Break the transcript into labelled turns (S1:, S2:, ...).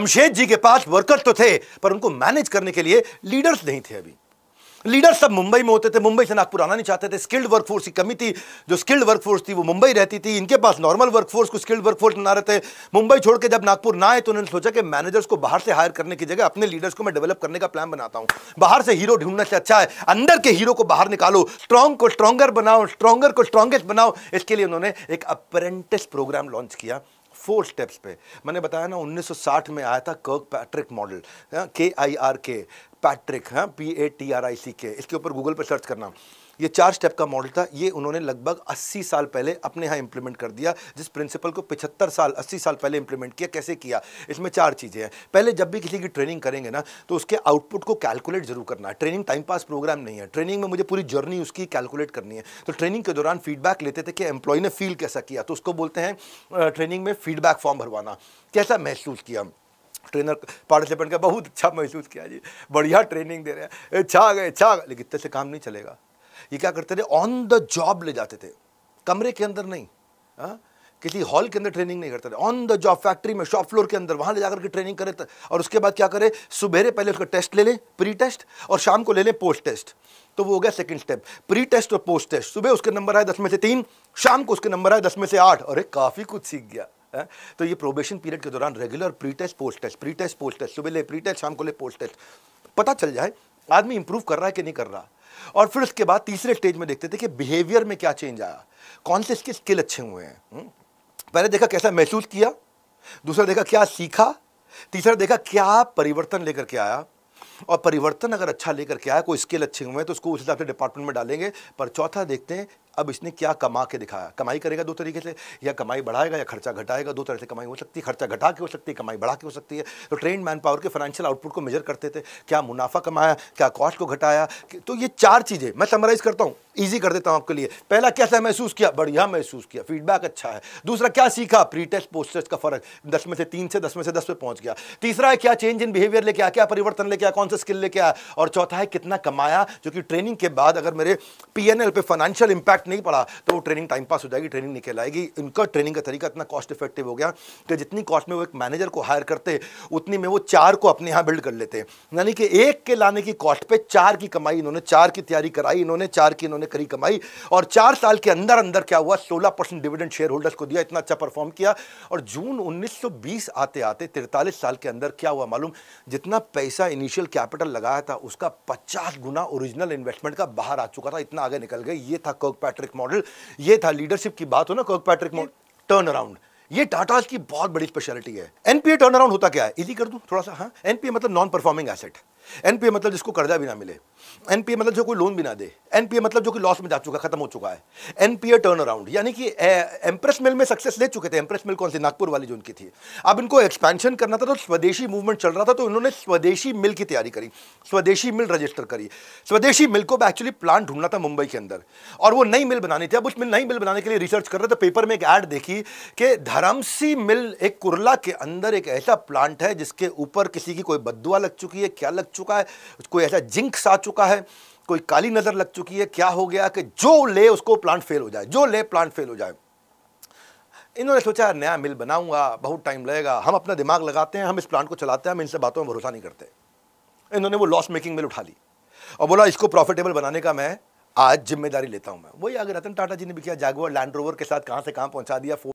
S1: जमशेद जी के पास वर्कर्स तो थे, पर उनको मैनेज करने के लिए लीडर्स नहीं थे। अभी लीडर सब मुंबई में होते थे, मुंबई से नागपुर आना नहीं चाहते थे। स्किल्ड वर्कफोर्स की कमी थी, जो स्किल्ड वर्कफोर्स थी वो मुंबई रहती थी। इनके पास नॉर्मल वर्कफोर्स को स्किल्ड वर्कफोर्स बना रहे थे। मुंबई छोड़ के जब नागपुर ना आए तो उन्होंने सोचा कि मैनेजर्स को बाहर से हायर करने की जगह अपने लीडर्स को मैं डेवलप करने का प्लान बनाता हूं। बाहर से हीरो ढूंढने से अच्छा है अंदर के हीरो को बाहर निकालो, स्ट्रॉन्ग को स्ट्रॉन्गर बनाओ, स्ट्रॉन्गर को स्ट्रॉन्गेस्ट बनाओ। इसके लिए उन्होंने एक अप्रेंटिस प्रोग्राम लॉन्च किया 4 स्टेप्स पे। मैंने बताया ना 1960 में आया था कर्क Patrick model, KIRK Patrick, PATRICK। इसके ऊपर गूगल पे सर्च करना। ये 4 स्टेप का मॉडल था। ये उन्होंने लगभग 80 साल पहले अपने यहाँ इंप्लीमेंट कर दिया, जिस प्रिंसिपल को 75 साल 80 साल पहले इंप्लीमेंट किया। कैसे किया? इसमें 4 चीज़ें हैं। पहले जब भी किसी की ट्रेनिंग करेंगे ना तो उसके आउटपुट को कैलकुलेट जरूर करना है। ट्रेनिंग टाइम पास प्रोग्राम नहीं है। ट्रेनिंग में मुझे पूरी जर्नी उसकी कैलकुलेट करनी है। तो ट्रेनिंग के दौरान फीडबैक लेते थे कि एम्प्लॉय ने फील कैसा किया, तो उसको बोलते हैं ट्रेनिंग में फीडबैक फॉर्म भरवाना। कैसा महसूस किया? ट्रेनर पार्टिसिपेंट का बहुत अच्छा महसूस किया जी, बढ़िया ट्रेनिंग दे रहे हैं, अच्छा आ गए, अच्छा आ गए। लेकिन इतने से काम नहीं चलेगा। ये क्या करते थे? ऑन द जॉब ले जाते थे, कमरे के अंदर नहीं, किसी हॉल के अंदर ट्रेनिंग नहीं करते थे। ऑन द जॉब फैक्ट्री में, शॉप फ्लोर के अंदर, वहां ले जाकर के ट्रेनिंग करे। और उसके बाद क्या करे? सुबह पहले उसका टेस्ट ले लें, प्री टेस्ट, और शाम को ले लें पोस्ट टेस्ट। तो वो हो गया सेकंड स्टेप, प्री टेस्ट और पोस्ट टेस्ट। सुबह उसके नंबर आए 10 में से 3, शाम को उसके नंबर आए 10 में से 8। अरे काफी कुछ सीख गया। तो ये प्रोबेशन पीरियड के दौरान regular pre test post test, pre test post test, सुबह ले प्री टेस्ट, शाम को ले पोस्ट टेस्ट, पता चल जाए आदमी इंप्रूव कर रहा है कि नहीं कर रहा। और फिर उसके बाद तीसरे स्टेज में देखते थे कि बिहेवियर में क्या चेंज आया, कौन से इसके स्किल अच्छे हुए हैं। पहले देखा कैसा महसूस किया, दूसरा देखा क्या सीखा, तीसरा देखा क्या परिवर्तन लेकर के आया। और परिवर्तन अगर अच्छा लेकर के आया, कोई स्किल अच्छे हुए हैं तो उसको उस हिसाब से डिपार्टमेंट में डालेंगे। पर चौथा देखते हैं अब इसने क्या कमा के दिखाया। कमाई करेगा 2 तरीके से, या कमाई बढ़ाएगा या खर्चा घटाएगा। 2 तरह से कमाई हो सकती है, खर्चा घटा के हो सकती है, कमाई बढ़ा के हो सकती है। तो ट्रेंड मैन पावर के फाइनेंशियल आउटपुट को मेजर करते थे, क्या मुनाफा कमाया, क्या कॉस्ट को घटाया। तो ये 4 चीजें मैं समराइज करता हूँ, ईजी कर देता हूँ आपके लिए। पहला, कैसा महसूस किया? बढ़िया महसूस किया, फीडबैक अच्छा है। दूसरा, क्या सीखा? प्री टेस्ट पोस्ट टेस्ट का फर्क, 10 में से 3 से 10 में से 10 पे पहुंच गया। तीसरा है क्या चेंज इन बिहेवियर लेके आया, क्या परिवर्तन लेके आया, कौन सा स्किल लेके आया। और चौथा है कितना कमाया, जो कि ट्रेनिंग के बाद अगर मेरे PNL पे फाइनेंशियल इंपैक्ट नहीं पड़ा तो वो ट्रेनिंग टाइम पास हो जाएगी, ट्रेनिंग निकल आएगी। इनका ट्रेनिंग का तरीका इतना कॉस्ट इफेक्टिव हो गया कि जितनी कॉस्ट में वो एक मैनेजर को हायर करते उतनी में वो 4 को अपने यहां बिल्ड कर लेते। यानी कि 1 के लाने की कॉस्ट पे 4 की कमाई इन्होंने, 4 की तैयारी कराई इन्होंने, 4 की इन्होंने करी कमाई। और 4 साल के अंदर अंदर क्या हुआ? 16% डिविडेंड शेयर होल्डर्स को दिया। इतना अच्छा परफॉर्म किया। और जून 1920 आते आते 43 साल के अंदर क्या हुआ मालूम? जितना पैसा इनिशियल कैपिटल लगाया था उसका 50 गुना ओरिजिनल इन्वेस्टमेंट का बाहर आ चुका था। इतना आगे निकल गए। ये था कर्क पैट्रिक मॉडल। ये था लीडरशिप की बात हो ना, कर्क पैट्रिक मॉडल। टर्न अराउंड, ये टाटा की बहुत बड़ी स्पेशलिटी है। NPA टर्न अराउंड होता क्या है? इजी कर दूं थोड़ा सा। NPA मतलब नॉन परफॉर्मिंग एसेट। NPA मतलब जिसको कर्जा भी ना मिले। NPA मतलब जो कोई लोन भी ना दे। NPA मतलब जो कि लॉस में जा चुका, खत्म हो चुका है। NPA टर्न अराउंड यानी कि एम्प्रेस मिल में सक्सेस ले चुके थे। एम्प्रेस मिल कौन सी? नागपुर वाली जो उनकी थी। अब इनको एक्सपेंशन करना था तो स्वदेशी मूवमेंट चल रहा था, तो इन्होंने स्वदेशी मिल की तैयारी करी, स्वदेशी मिल रजिस्टर करी। स्वदेशी मिल को एक्चुअली प्लांट ढूंढना था मुंबई के अंदर, और वो नई मिल बनानी थी। अब उस नई मिल बनाने के लिए रिसर्च कर रहे थे। पेपर में एक ऐड देखी कि धरमसी मिल, एक कुर्ला के अंदर एक ऐसा प्लांट है जिसके ऊपर किसी की कोई बद्दुआ लग चुकी है, क्या लग चुका है, कोई ऐसा जिंक्स आ चुका है, कोई काली नजर लग चुकी है। क्या हो गया कि जो ले उसको प्लांट फेल हो जाए, जो ले प्लांट फेल हो जाए। इन्होंने सोचा नया मिल बनाऊंगा, बहुत टाइम लगेगा, हम अपना दिमाग लगाते हैं, हम इस प्लांट को चलाते हैं, हम इनसे बातों में भरोसा नहीं करते। इन्होंने वो लॉस मेकिंग मिल उठा ली और बोला इसको प्रॉफिटेबल बनाने का मैं आज जिम्मेदारी लेता हूं। मैं वही आगे रतन टाटा जी ने भी किया, जैगुआर लैंड रोवर के साथ कहां से कहां पहुंचा दिया।